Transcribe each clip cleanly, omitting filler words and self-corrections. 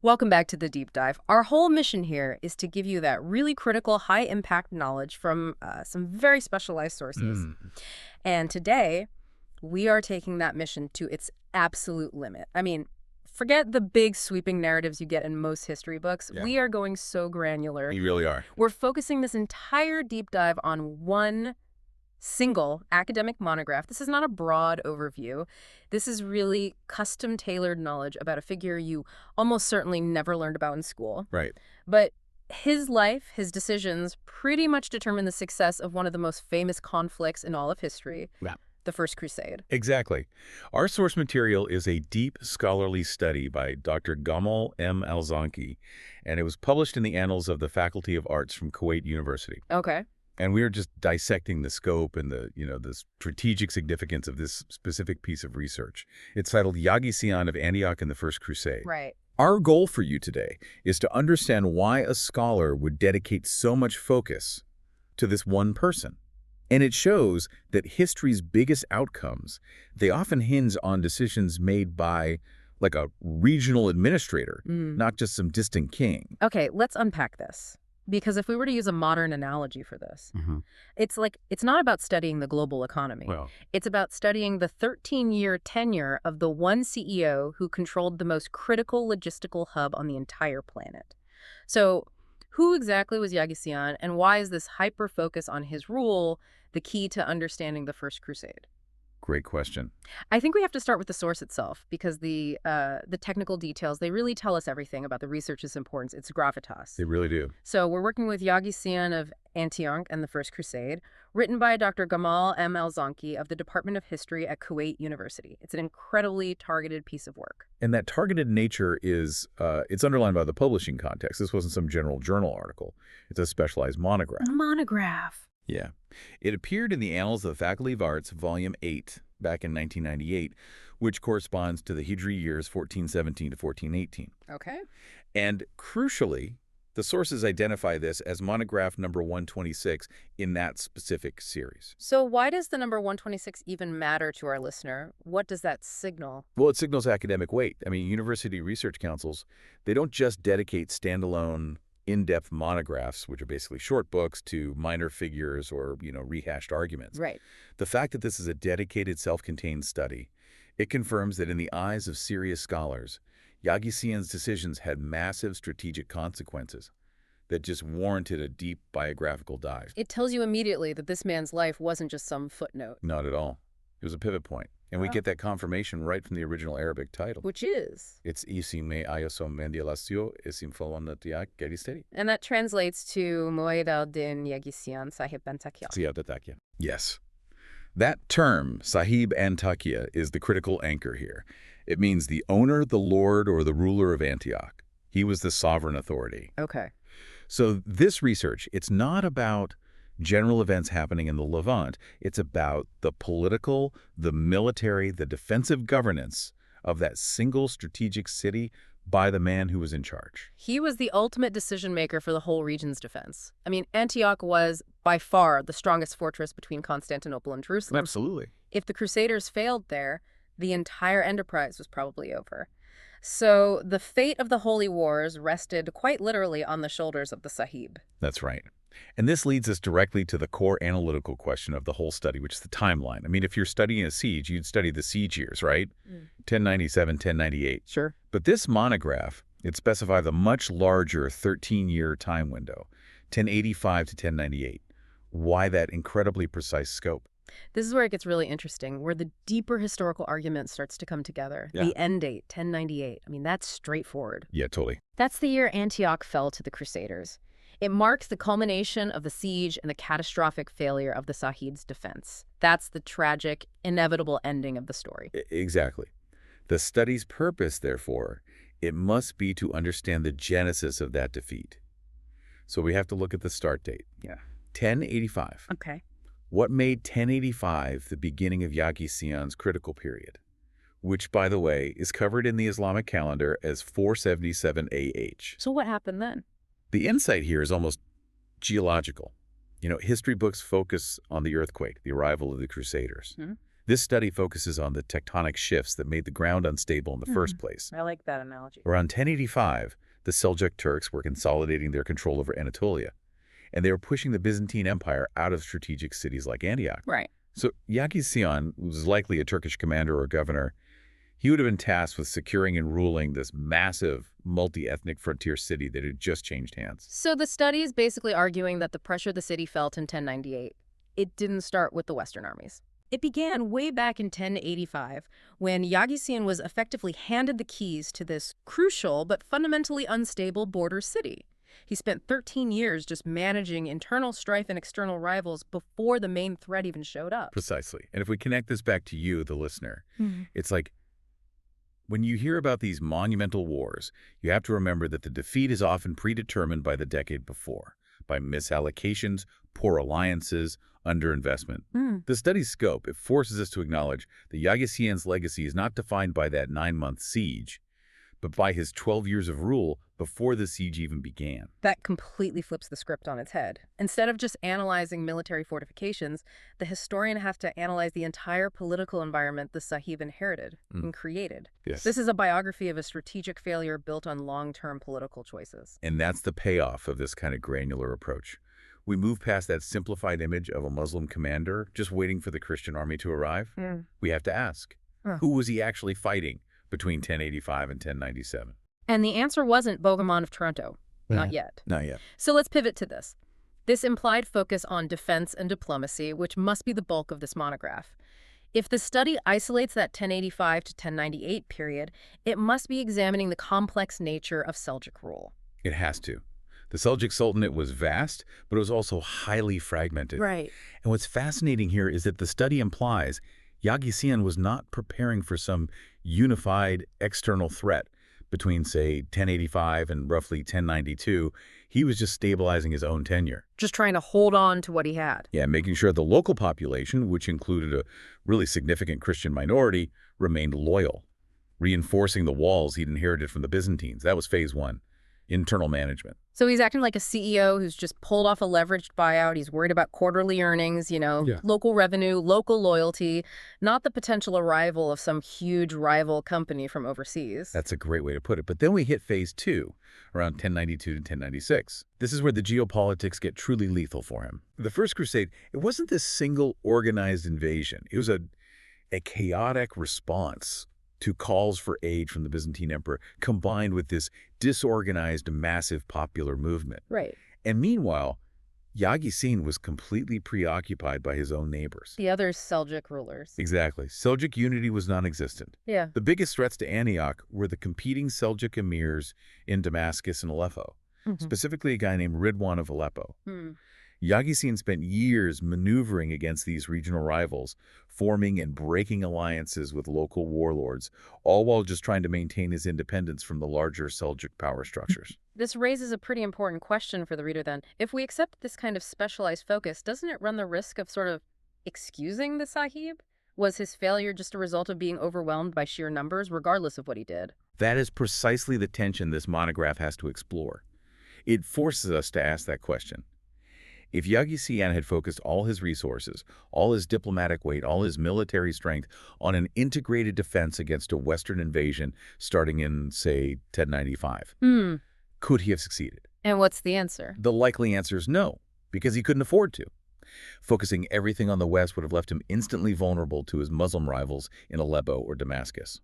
Welcome back to the deep dive. Our whole mission here is to give you that really critical, high-impact knowledge from some very specialized sources. Mm, And today, we are taking that mission to its absolute limit. I mean, forget the big sweeping narratives you get in most history books. yeah, We are going so granular. you really are. We're focusing this entire deep dive on one single academic monograph. This is not a broad overview. This is really custom-tailored knowledge about a figure you almost certainly never learned about in school. Right. But his life, his decisions, pretty much determine the success of one of the most famous conflicts in all of history, Yeah. the First Crusade. Exactly. Our source material is a deep scholarly study by Dr. Gamal M. Alzanki, and it was published in the Annals of the Faculty of Arts from Kuwait University. Okay. And we are just dissecting the scope and the strategic significance of this specific piece of research. It's titled Yaghi-Siyan of Antioch in the First Crusade. Right. Our goal for you today is to understand why a scholar would dedicate so much focus to this one person. And it shows that history's biggest outcomes, they often hinge on decisions made by, like, a regional administrator, not just some distant king. Okay, let's unpack this. Because if we were to use a modern analogy for this, it's not about studying the global economy. Well, It's about studying the 13-year tenure of the one CEO who controlled the most critical logistical hub on the entire planet. So who exactly was Yaghi-Siyan, and why is this hyper-focus on his rule the key to understanding the First Crusade? great question. I think we have to start with the source itself, because the technical details, they really tell us everything about the research's importance, its gravitas. They really do. So we're working with Yaghi-Siyan of Antioch and the First Crusade, written by Dr. Gamal M. Alzanki of the Department of History at Kuwait University. It's an incredibly targeted piece of work. And that targeted nature is, it's underlined by the publishing context. This wasn't some general journal article. It's a specialized monograph. Monograph. Yeah. It appeared in the Annals of the Faculty of Arts, Volume 8, back in 1998, which corresponds to the Hijri years 1417 to 1418. Okay. And crucially, the sources identify this as monograph number 126 in that specific series. So why does the number 126 even matter to our listener? What does that signal? Well, it signals academic weight. I mean, university research councils, they don't just dedicate standalone in-depth monographs, which are basically short books, to minor figures or, rehashed arguments. Right. The fact that this is a dedicated, self-contained study, it confirms that in the eyes of serious scholars, Yaghi-Siyan's decisions had massive strategic consequences that just warranted a deep biographical dive. It tells you immediately that this man's life wasn't just some footnote. Not at all. It was a pivot point. And we get that confirmation right from the original Arabic title. Which is? It's Isim me ayosom mendialasio isim falonatiak geristeri. And that translates to Muayyid al-Din Yaghi-Siyan Sahib Antakya. Siyadataki. Yes. That term, Sahib Antakya, is the critical anchor here. It means the owner, the lord, or the ruler of Antioch. He was the sovereign authority. Okay. So this research, it's not about general events happening in the Levant. It's about the political, the military, the defensive governance of that single strategic city by the man who was in charge. He was the ultimate decision maker for the whole region's defense. I mean, Antioch was by far the strongest fortress between Constantinople and Jerusalem. Absolutely. If the Crusaders failed there, the entire enterprise was probably over. So the fate of the Holy Wars rested quite literally on the shoulders of the Sahib. That's right. And this leads us directly to the core analytical question of the whole study, which is the timeline. I mean, if you're studying a siege, you'd study the siege years, right? 1097, 1098. Sure. But this monograph, it specifies a much larger 13-year time window, 1085 to 1098. Why that incredibly precise scope? This is where it gets really interesting, where the deeper historical argument starts to come together. Yeah. The end date, 1098. I mean, that's straightforward. Yeah, totally. That's the year Antioch fell to the Crusaders. It marks the culmination of the siege and the catastrophic failure of the Sahib's defense. That's the tragic, inevitable ending of the story. Exactly. The study's purpose, therefore, it must be to understand the genesis of that defeat. So we have to look at the start date. Yeah. 1085. Okay. What made 1085 the beginning of Yaghi-Siyan's critical period, which, by the way, is covered in the Islamic calendar as 477 AH. So what happened then? The insight here is almost geological. History books focus on the earthquake, the arrival of the Crusaders. This study focuses on the tectonic shifts that made the ground unstable in the first place. I like that analogy. Around 1085, the Seljuk Turks were consolidating their control over Anatolia, and they were pushing the Byzantine Empire out of strategic cities like Antioch. Right. So Yaghi-Siyan was likely a Turkish commander or governor. He would have been tasked with securing and ruling this massive, multi-ethnic frontier city that had just changed hands. So the study is basically arguing that the pressure the city felt in 1098, it didn't start with the Western armies. It began way back in 1085, when Yaghi-Siyan was effectively handed the keys to this crucial but fundamentally unstable border city. He spent 13 years just managing internal strife and external rivals before the main threat even showed up. Precisely. And if we connect this back to you, the listener, it's like, when you hear about these monumental wars, you have to remember that the defeat is often predetermined by the decade before, by misallocations, poor alliances, underinvestment. The study's scope, it forces us to acknowledge that Yaghi-Siyan's legacy is not defined by that 9-month siege, but by his 12 years of rule before the siege even began. That completely flips the script on its head. Instead of just analyzing military fortifications, the historian has to analyze the entire political environment the Sahib inherited and created. Yes. This is a biography of a strategic failure built on long-term political choices. And that's the payoff of this kind of granular approach. We move past that simplified image of a Muslim commander just waiting for the Christian army to arrive. We have to ask, who was he actually fighting between 1085 and 1097? And the answer wasn't Bohemond of Toronto. Not yet. Not yet. So let's pivot to this. This implied focus on defense and diplomacy, which must be the bulk of this monograph. If the study isolates that 1085 to 1098 period, it must be examining the complex nature of Seljuk rule. It has to. The Seljuk Sultanate was vast, but it was also highly fragmented. Right. And what's fascinating here is that the study implies Yaghi-Siyan was not preparing for some unified external threat between, say, 1085 and roughly 1092. He was just stabilizing his own tenure. Just trying to hold on to what he had. Yeah, making sure the local population, which included a really significant Christian minority, remained loyal, reinforcing the walls he'd inherited from the Byzantines. That was phase one, internal management. So he's acting like a CEO who's just pulled off a leveraged buyout. He's worried about quarterly earnings, local revenue, local loyalty, not the potential arrival of some huge rival company from overseas. That's a great way to put it. But then we hit phase two, around 1092 to 1096. This is where the geopolitics get truly lethal for him. The First Crusade, it wasn't this single organized invasion. It was a chaotic response to calls for aid from the Byzantine emperor, combined with this disorganized, massive popular movement. Right. And meanwhile, Yaghi-Siyan was completely preoccupied by his own neighbors. The other Seljuk rulers. Exactly. Seljuk unity was non-existent. Yeah. The biggest threats to Antioch were the competing Seljuk emirs in Damascus and Aleppo, specifically a guy named Ridwan of Aleppo. Yaghi-Siyan spent years maneuvering against these regional rivals, forming and breaking alliances with local warlords, all while just trying to maintain his independence from the larger Seljuk power structures. This raises a pretty important question for the reader then. If we accept this kind of specialized focus, doesn't it run the risk of sort of excusing the Sahib? Was his failure just a result of being overwhelmed by sheer numbers, regardless of what he did? That is precisely the tension this monograph has to explore. It forces us to ask that question. If Yaghi-Siyan had focused all his resources, all his diplomatic weight, all his military strength on an integrated defense against a Western invasion starting in, say, 1095, could he have succeeded? And what's the answer? The likely answer is no, because he couldn't afford to. Focusing everything on the West would have left him instantly vulnerable to his Muslim rivals in Aleppo or Damascus.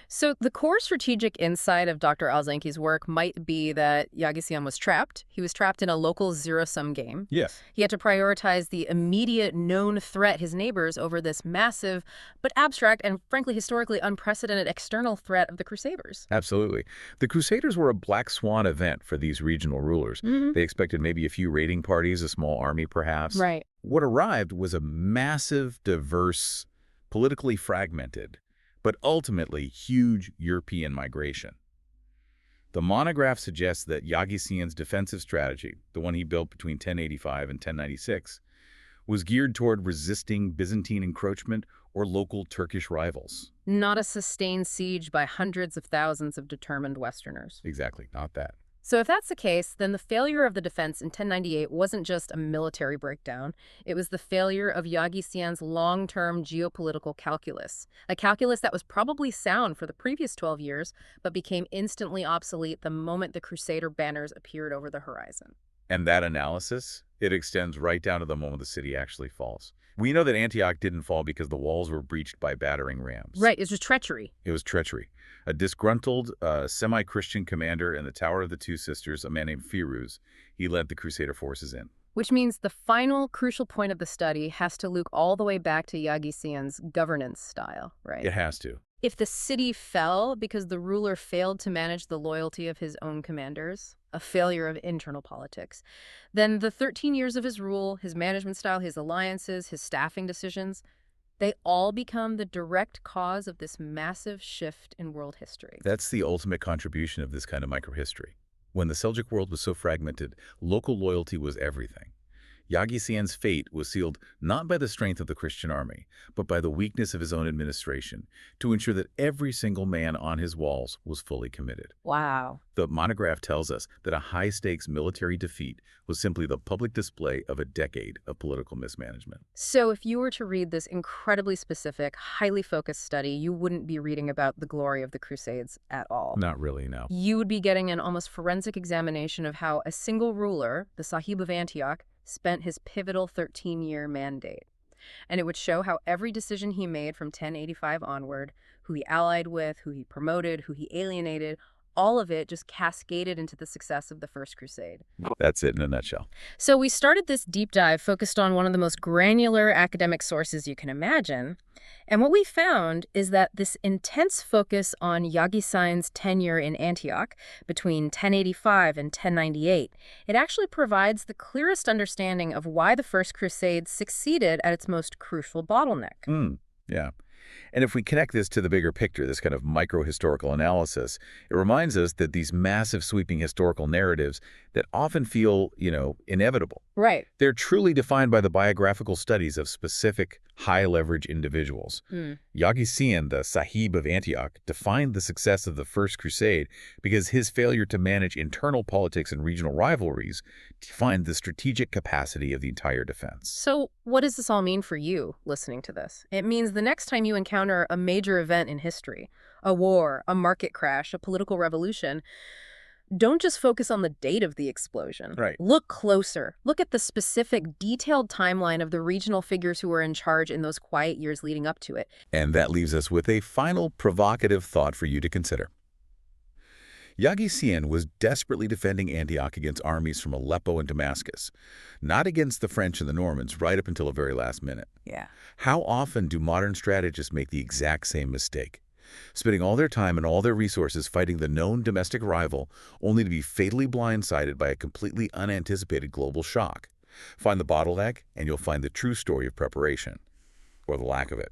So the core strategic insight of Dr. Alzenki's work might be that Yaghi-Siyan was trapped. He was trapped in a local zero-sum game. Yes. He had to prioritize the immediate known threat, his neighbors, over this massive but abstract and frankly historically unprecedented external threat of the Crusaders. Absolutely. The Crusaders were a black swan event for these regional rulers. They expected maybe a few raiding parties, a small army perhaps. Right. What arrived was a massive, diverse, politically fragmented, but ultimately huge European migration. The monograph suggests that Yaghi-Siyan's defensive strategy, the one he built between 1085 and 1096, was geared toward resisting Byzantine encroachment or local Turkish rivals. Not a sustained siege by hundreds of thousands of determined Westerners. Exactly, not that. So if that's the case, then the failure of the defense in 1098 wasn't just a military breakdown. It was the failure of Yaghi-Siyan's long-term geopolitical calculus, a calculus that was probably sound for the previous 12 years, but became instantly obsolete the moment the Crusader banners appeared over the horizon. And that analysis, it extends right down to the moment the city actually falls. We know that Antioch didn't fall because the walls were breached by battering rams. Right, it's just treachery. It was treachery. A disgruntled, semi-Christian commander in the Tower of the Two Sisters, a man named Firuz, he led the Crusader forces in. Which means the final crucial point of the study has to loop all the way back to Yaghi-Siyan's governance style, right? It has to. If the city fell because the ruler failed to manage the loyalty of his own commanders, a failure of internal politics, then the 13 years of his rule, his management style, his alliances, his staffing decisions, they all become the direct cause of this massive shift in world history. That's the ultimate contribution of this kind of microhistory. When the Seljuk world was so fragmented, local loyalty was everything. Yaghi-Siyan's fate was sealed not by the strength of the Christian army, but by the weakness of his own administration, to ensure that every single man on his walls was fully committed. Wow. The monograph tells us that a high-stakes military defeat was simply the public display of a decade of political mismanagement. So if you were to read this incredibly specific, highly focused study, you wouldn't be reading about the glory of the Crusades at all. Not really, no. You would be getting an almost forensic examination of how a single ruler, the Sahib of Antioch, spent his pivotal 13-year mandate. And it would show how every decision he made from 1085 onward, who he allied with, who he promoted, who he alienated, all of it just cascaded into the success of the First Crusade. That's it in a nutshell. So we started this deep dive focused on one of the most granular academic sources you can imagine. And what we found is that this intense focus on Yaghi-Siyan's tenure in Antioch between 1085 and 1098, it actually provides the clearest understanding of why the First Crusade succeeded at its most crucial bottleneck. Yeah. And if we connect this to the bigger picture, this kind of micro-historical analysis, it reminds us that these massive sweeping historical narratives that often feel, inevitable. Right. They're truly defined by the biographical studies of specific high-leverage individuals. Yaghi-Siyan, the Sahib of Antioch, defined the success of the First Crusade because his failure to manage internal politics and regional rivalries defined the strategic capacity of the entire defense. So what does this all mean for you listening to this? It means the next time you encounter a major event in history, a war, a market crash, a political revolution, don't just focus on the date of the explosion. Right. Look closer. Look at the specific, detailed timeline of the regional figures who were in charge in those quiet years leading up to it. And that leaves us with a final provocative thought for you to consider. Yaghi-Siyan was desperately defending Antioch against armies from Aleppo and Damascus, not against the French and the Normans right up until the very last minute. Yeah. How often do modern strategists make the exact same mistake? Spending all their time and all their resources fighting the known domestic rival, only to be fatally blindsided by a completely unanticipated global shock. Find the bottleneck, and you'll find the true story of preparation, or the lack of it.